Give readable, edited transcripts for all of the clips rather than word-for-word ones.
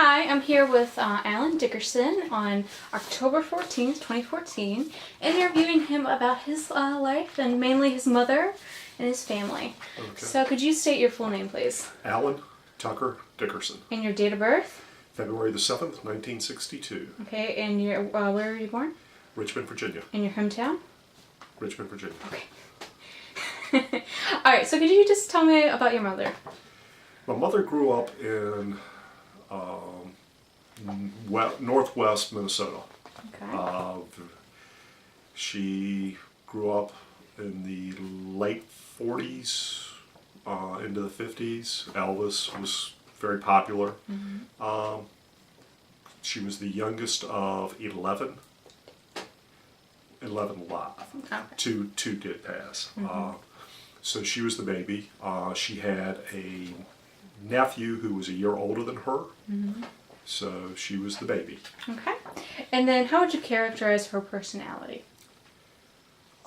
Hi, I'm here with Alan Dickerson on October 14th, 2014, interviewing him about his life and mainly his mother and his family. Okay. So could you state your full name, please? Alan Tucker Dickerson. And your date of birth? February the 7th, 1962. Okay, and your where were you born? Richmond, Virginia. In your hometown? Richmond, Virginia. Okay. Alright, so could you just tell me about your mother? My mother grew up in northwest Minnesota. Okay. She grew up in the late 40s into the 50s. Elvis was very popular. Mm-hmm. She was the youngest of 11 alive. Okay. Two did pass. Mm-hmm. So she was the baby. She had a nephew who was a year older than her. Mm-hmm. So she was the baby. Okay. And then how would you characterize her personality?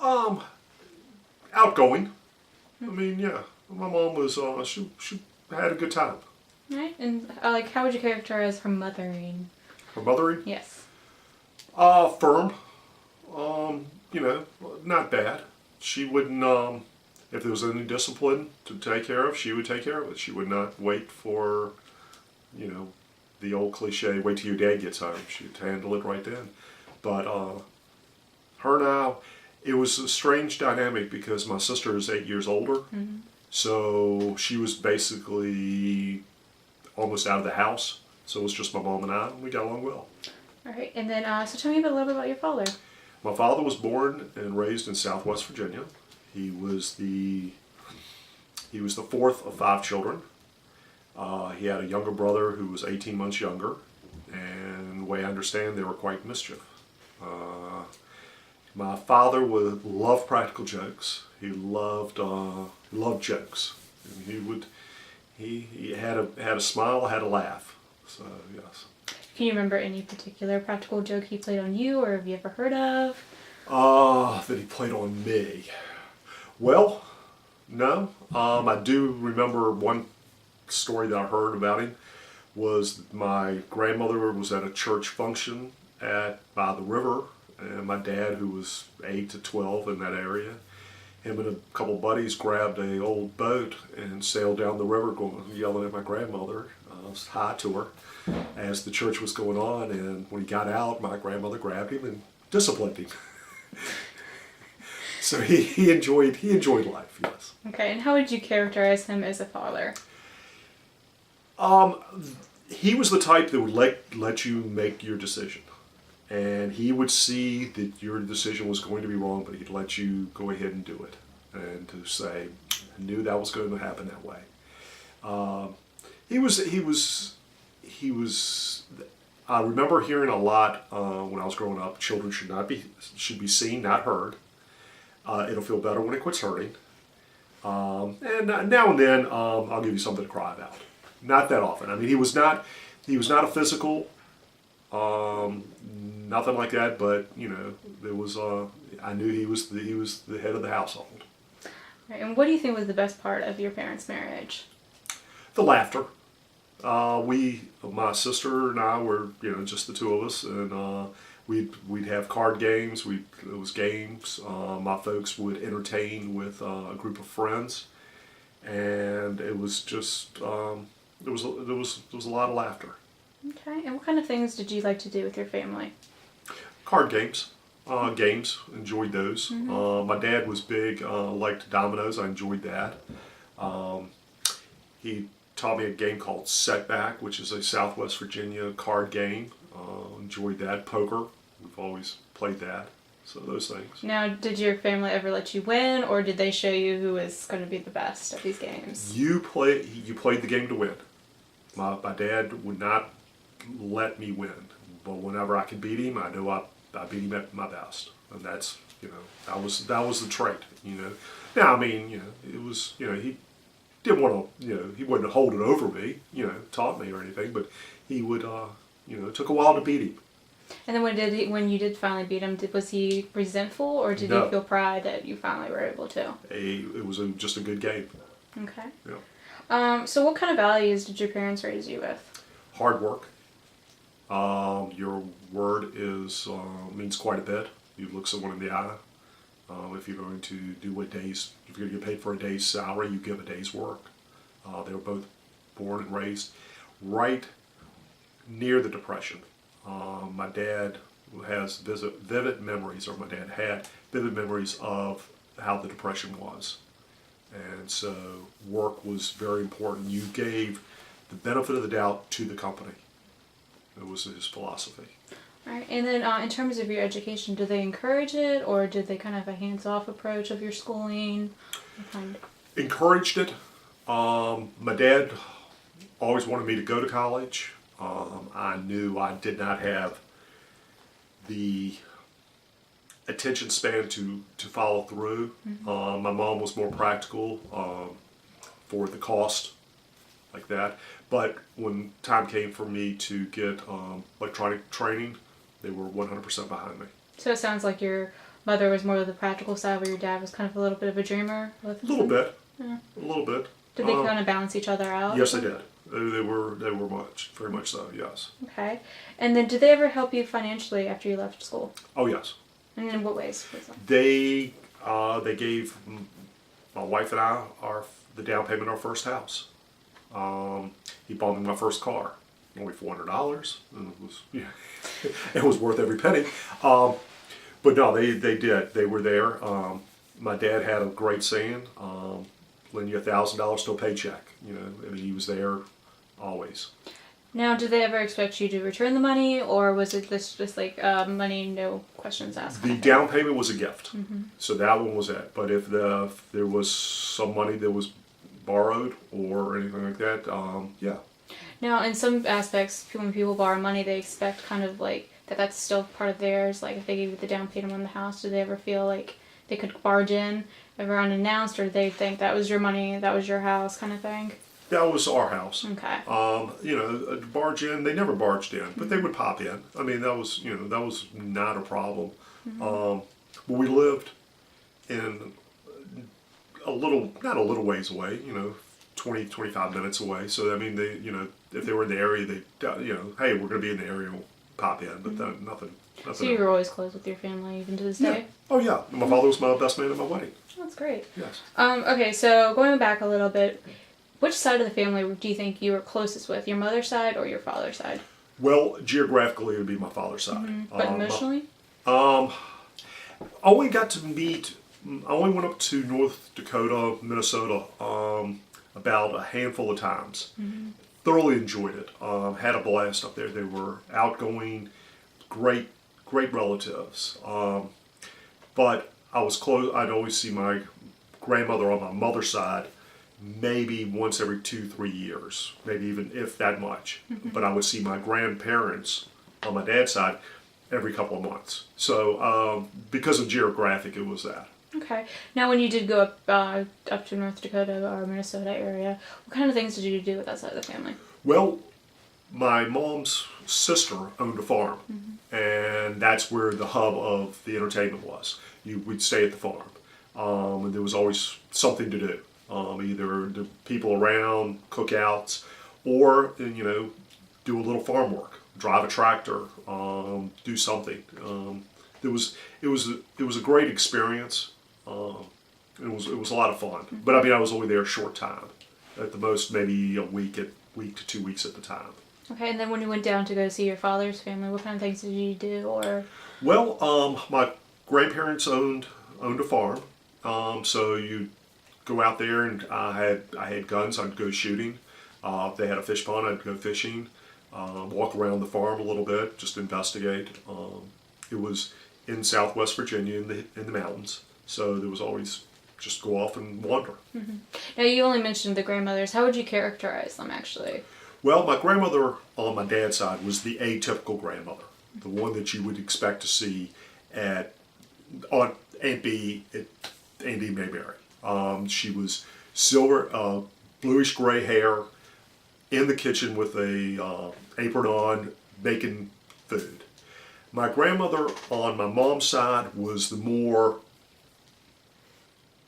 Outgoing. I mean, yeah. My mom was, she had a good time. Right. And how would you characterize her mothering? Her mothering? Yes. Firm. Not bad. She wouldn't, if there was any discipline to take care of, she would take care of it. She would not wait for, the old cliche, wait till your dad gets home. She'd handle it right then. But her now, it was a strange dynamic because my sister is 8 years older. Mm-hmm. So she was basically almost out of the house. So it was just my mom and I, and we got along well. All right. And then, so tell me a little bit about your father. My father was born and raised in Southwest Virginia. He was the fourth of 5 children. He had a younger brother who was 18 months younger, and the way I understand, they were quite mischief. My father loved practical jokes. He loved jokes. And he had a smile, had a laugh. So yes. Can you remember any particular practical joke he played on you, or have you ever heard of? That he played on me. Well, no. I do remember one story that I heard about him was my grandmother was at a church function by the river, and my dad, who was 8 to 12 in that area, him and a couple buddies grabbed a old boat and sailed down the river, yelling at my grandmother, hi to her, as the church was going on. And when he got out, my grandmother grabbed him and disciplined him. So he enjoyed life, yes. Okay, and how would you characterize him as a father? He was the type that would let you make your decision. And he would see that your decision was going to be wrong, but he'd let you go ahead and do it. And to say, I knew that was going to happen that way. I remember hearing a lot when I was growing up, children should be seen, not heard. It'll feel better when it quits hurting. And now and then, I'll give you something to cry about. Not that often. I mean, he was not a physical, nothing like that. But there was. I knew he was the head of the household. Right, and what do you think was the best part of your parents' marriage? The laughter. My sister and I were, just the two of us, and we'd have card games. It was games. My folks would entertain with a group of friends, and it was just there was a lot of laughter. Okay, and what kind of things did you like to do with your family? Card games. Enjoyed those. Mm-hmm. My dad was big, liked dominoes. I enjoyed that. He taught me a game called Setback, which is a Southwest Virginia card game. Enjoyed that. Poker, we've always played that. So those things. Now, did your family ever let you win, or did they show you who was going to be the best at these games? You played the game to win. My dad would not let me win, but whenever I could beat him, I knew I beat him at my best, and that's that was the trait. Now I mean it was he didn't want to he wouldn't hold it over me taught me or anything, but he would it took a while to beat him. And then when you did finally beat him, was he resentful, or did No. he feel pride that you finally were able to? It was just a good game. Okay. Yeah. So what kind of values did your parents raise you with? Hard work, Your word means quite a bit. You look someone in the eye. If you're going to do if you're going to get paid for a day's salary, you give a day's work. They were both born and raised right near the Depression. My dad has vivid memories, or my dad had vivid memories of how the Depression was. And so work was very important. You gave the benefit of the doubt to the company. It was his philosophy. All right. And then in terms of your education, did they encourage it, or did they kind of have a hands-off approach of your schooling? Encouraged it. My dad always wanted me to go to college. I knew I did not have the attention span to follow through. Mm-hmm. My mom was more practical for the cost, like that. But when time came for me to get electronic training, they were 100% behind me. So it sounds like your mother was more of the practical side, where your dad was kind of a little bit of a dreamer. A little bit. Yeah. A little bit. Did they kind of balance each other out? Yes, they did. They were very much so. Yes. Okay. And then, did they ever help you financially after you left school? Oh yes. And in what ways? They gave my wife and I the down payment of our first house. He bought me my first car, only $400, and it was worth every penny. But no, they did. They were there. My dad had a great saying: "Lend you $1,000 to a paycheck." I mean, he was there always. Now, did they ever expect you to return the money, or was it just like money, no questions asked? The down payment was a gift, mm-hmm. so that one was it. But if there was some money that was borrowed or anything like that, yeah. Now, in some aspects, when people borrow money, they expect kind of like that's still part of theirs. Like if they gave you the down payment on the house, do they ever feel like they could barge in ever unannounced, or they think that was your money, that was your house, kind of thing? That was our house. Okay. Barge in. They never barged in, but they would pop in. I mean, that was not a problem. Mm-hmm. But we lived in not a little ways away. 20, 25 minutes away. So I mean, if they were in the area, they hey, we're going to be in the area, we'll pop in. But mm-hmm. nothing. So you were always close with your family, even to this day? Oh yeah. My father was my best man at my wedding. That's great. Yes. Okay, so going back a little bit, which side of the family do you think you were closest with, your mother's side or your father's side? Well, geographically, it would be my father's side. Mm-hmm. But emotionally? I only went up to North Dakota, Minnesota, about a handful of times. Mm-hmm. Thoroughly enjoyed it. Had a blast up there. They were outgoing, great relatives. But I was close. I'd always see my grandmother on my mother's side maybe once every 2-3 years, maybe even if that much. Mm-hmm. But I would see my grandparents on my dad's side every couple of months. So because of geographic, it was that. Okay. Now, when you did go up to North Dakota or Minnesota area, what kind of things did you do with that side of the family? Well, my mom's sister owned a farm, mm-hmm. and that's where the hub of the entertainment was. We'd stay at the farm, and there was always something to do. Either the people around, cookouts, or do a little farm work, drive a tractor, do something. It was a great experience. It was a lot of fun. Mm-hmm. But I mean, I was only there a short time, at the most maybe a week to 2 weeks at the time. Okay, and then when you went down to go see your father's family, what kind of things did you do? Or well, my grandparents owned a farm, so you go out there, and I had guns. I'd go shooting. If they had a fish pond, I'd go fishing. Walk around the farm a little bit, just investigate. It was in Southwest Virginia in the mountains, so there was always just go off and wander. Mm-hmm. Now, you only mentioned the grandmothers. How would you characterize them, actually? Well, my grandmother on my dad's side was the atypical grandmother, the one that you would expect to see at Aunt B at Aunt B Mayberry. She was silver, bluish gray hair, in the kitchen with a apron on, making food. My grandmother on my mom's side was the more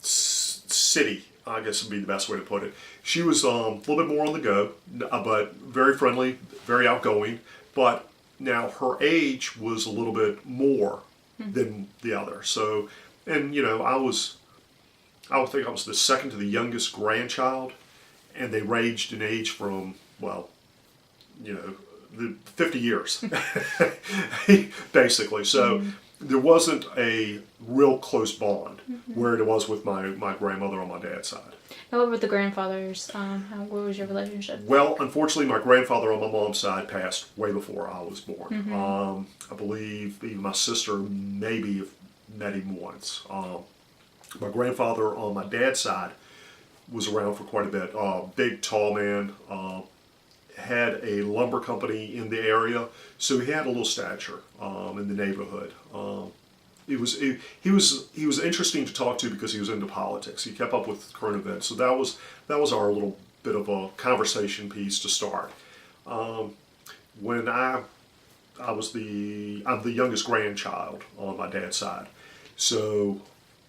city, I guess would be the best way to put it. She was a little bit more on the go, but very friendly, very outgoing, but now her age was a little bit more than the other. So, and I would think I was the second to the youngest grandchild, and they ranged in age from, well, the 50 years, basically. So there wasn't a real close bond where it was with my grandmother on my dad's side. Now, what about the grandfathers? What was your relationship? Well, unfortunately, my grandfather on my mom's side passed way before I was born. I believe even my sister maybe met him once. My grandfather on my dad's side was around for quite a bit. Big, tall man. Had a lumber company in the area, so he had a little stature in the neighborhood. He was interesting to talk to because he was into politics. He kept up with current events, so that was our little bit of a conversation piece to start. When I'm the youngest grandchild on my dad's side, so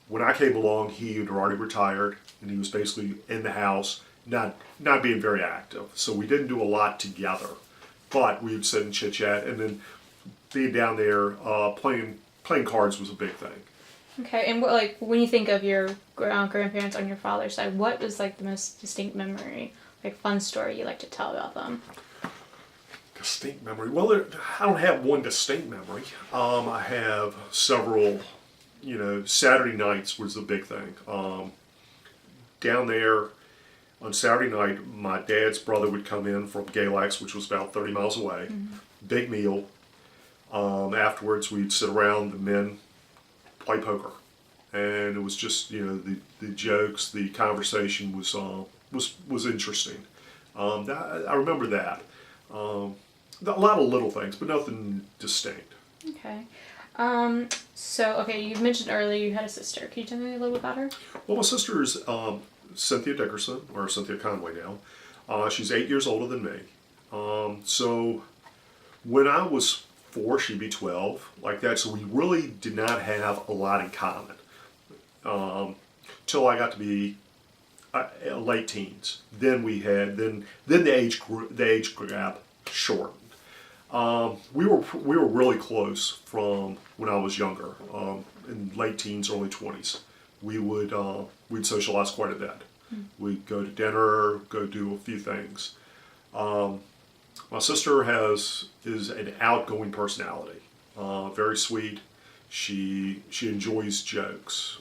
when I came along, he had already retired, and he was basically in the house, not being very active. So we didn't do a lot together, but we would sit and chit chat, and then being down there playing cards was a big thing. Okay, and when you think of your grandparents on your father's side, what was the most distinct memory, fun story you like to tell about them? Distinct memory? Well, I don't have one distinct memory. I have several. Saturday nights was the big thing. Down there on Saturday night, my dad's brother would come in from Galax, which was about 30 miles away. Big meal. Afterwards, we'd sit around, the men play poker, and it was just the jokes, the conversation was interesting. I remember that. A lot of little things, but nothing distinct. Okay. You mentioned earlier you had a sister. Can you tell me a little bit about her? Well, my sister is Cynthia Dickerson, or Cynthia Conway now. She's 8 years older than me. So when I was 4, she'd be 12, like that. So we really did not have a lot in common till I got to be late teens. Then the age gap shortened. We were really close from when I was younger, in late teens, early 20s. We'd socialize quite a bit. We'd go to dinner, go do a few things. My sister is an outgoing personality, very sweet. She enjoys jokes.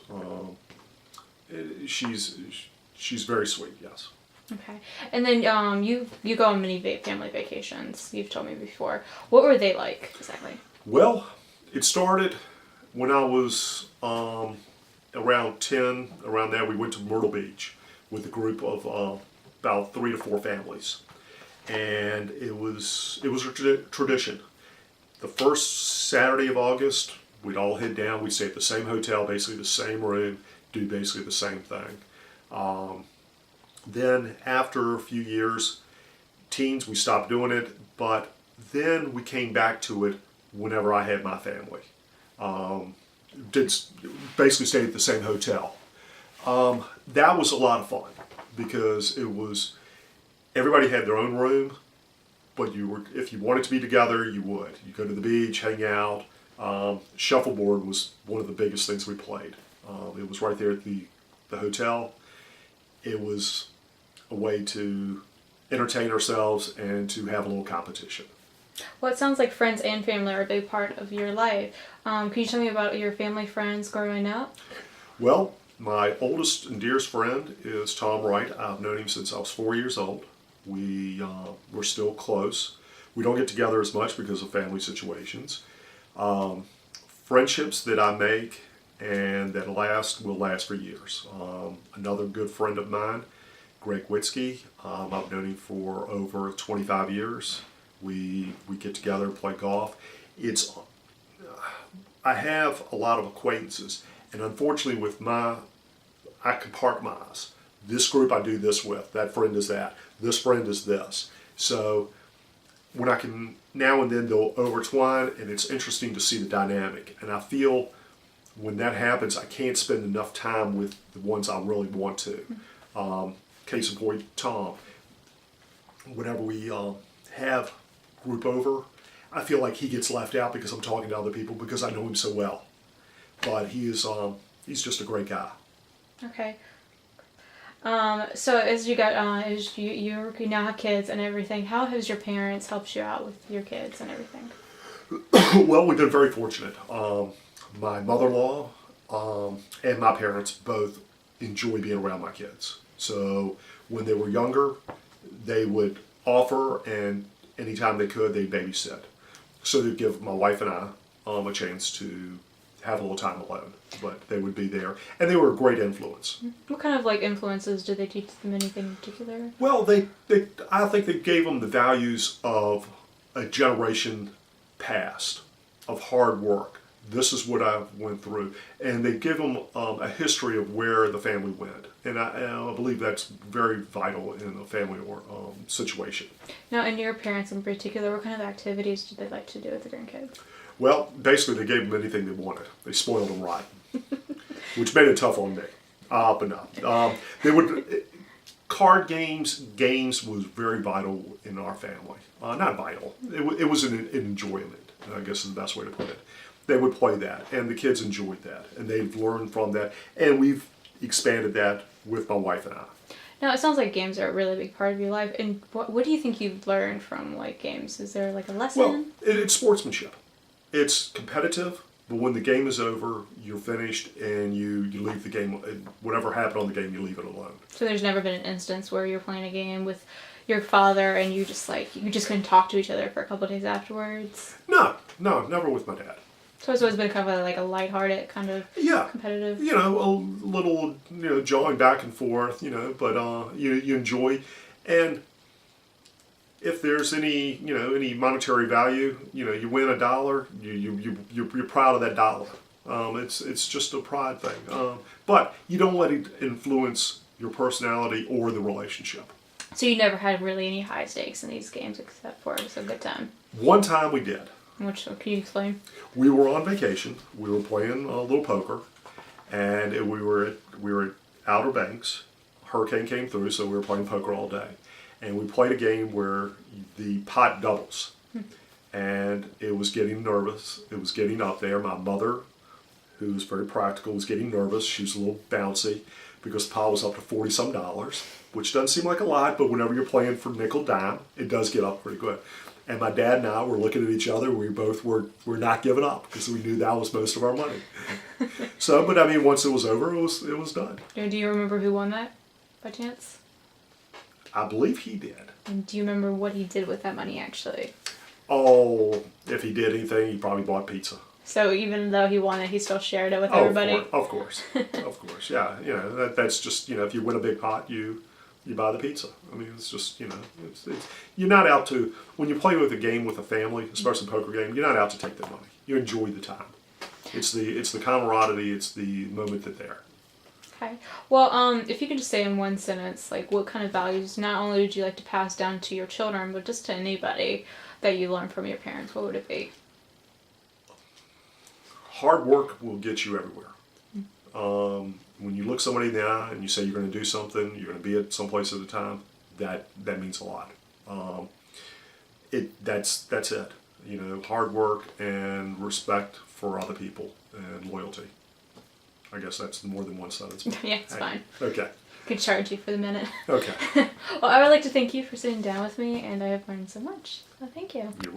She's very sweet. Yes. Okay, and then you go on many family vacations. You've told me before. What were they like exactly? Well, it started when I was around 10. Around there, we went to Myrtle Beach with a group of about 3 to 4 families, and it was a tradition. The first Saturday of August, we'd all head down. We'd stay at the same hotel, basically the same room, do basically the same thing. Then after a few years, teens, we stopped doing it, but then we came back to it whenever I had my family. Basically stayed at the same hotel. That was a lot of fun because everybody had their own room, but if you wanted to be together, you would. You go to the beach, hang out. Shuffleboard was one of the biggest things we played. It was right there at the hotel. It was a way to entertain ourselves and to have a little competition. Well, it sounds like friends and family are a big part of your life. Can you tell me about your family friends growing up? Well, my oldest and dearest friend is Tom Wright. I've known him since I was 4 years old. We're still close. We don't get together as much because of family situations. Friendships that I make and that will last for years. Another good friend of mine, Greg Witzke. I've known him for over 25 years. We get together, play golf. I have a lot of acquaintances, and unfortunately I compartmentalize. This group I do this with, that friend is that, this friend is this. So when I can, now and then they'll overtwine, and it's interesting to see the dynamic. And I feel when that happens, I can't spend enough time with the ones I really want to. Case in point, Tom. Whenever we have group over, I feel like he gets left out because I'm talking to other people because I know him so well. But he's just a great guy. Okay. So as you got as you now have kids and everything, how has your parents helped you out with your kids and everything? Well, we've been very fortunate. My mother-in-law and my parents both enjoy being around my kids. So when they were younger, they would offer, and anytime they could, they'd babysit. So they'd give my wife and I a chance to have a little time alone. But they would be there, and they were a great influence. What kind of like influences did they teach them? Anything in particular? Well, I think they gave them the values of a generation past, of hard work. This is what I went through, and they give them a history of where the family went, and I believe that's very vital in a family or situation. Now, and your parents in particular, what kind of activities did they like to do with the grandkids? Well, basically, they gave them anything they wanted. They spoiled them right, which made it tough on me. But no, they would. Card games was very vital in our family. Not vital. It was an enjoyment, I guess is the best way to put it. They would play that, and the kids enjoyed that, and they've learned from that, and we've expanded that with my wife and I. Now, it sounds like games are a really big part of your life, and what do you think you've learned from like games? Is there like a lesson? Well, it's sportsmanship. It's competitive, but when the game is over, you're finished, and you leave the game. Whatever happened on the game, you leave it alone. So there's never been an instance where you're playing a game with your father and you just couldn't talk to each other for a couple of days afterwards? No, never with my dad. So it's always been kind of like a lighthearted kind of competitive. A little jawing back and forth, but you enjoy, and if there's any monetary value, you win $1, you're proud of that dollar. It's just a pride thing, but you don't let it influence your personality or the relationship. So you never had really any high stakes in these games except for it was a good time. One time we did. Which, can you explain? We were on vacation. We were playing a little poker, and we were at Outer Banks. Hurricane came through, so we were playing poker all day. And we played a game where the pot doubles. And it was getting nervous. It was getting up there. My mother, who was very practical, was getting nervous. She was a little bouncy because the pot was up to $40-some, which doesn't seem like a lot, but whenever you're playing for nickel dime, it does get up pretty good. And my dad and I were looking at each other. We both were not giving up because we knew that was most of our money. But I mean, once it was over, it was done. Do you remember who won that, by chance? I believe he did. And do you remember what he did with that money, actually? Oh, if he did anything, he probably bought pizza. So even though he won it, he still shared it with everybody? Of course. Yeah, that's just, if you win a big pot, you buy the pizza. I mean, it's just, it's you're not out to, when you play with a game with a family, especially a poker game, you're not out to take their money. You enjoy the time. It's the camaraderie, it's the moment that they're. Okay. Well, if you could just say in one sentence, like what kind of values not only would you like to pass down to your children, but just to anybody that you learned from your parents, what would it be? Hard work will get you everywhere. When you look somebody in the eye and you say you're going to do something, you're going to be at some place at a time, that means a lot. That's it. Hard work and respect for other people and loyalty. I guess that's more than one sentence. Yeah, it's fine. Okay. Could charge you for the minute. Okay. Well, I would like to thank you for sitting down with me, and I have learned so much. So thank you. You're welcome.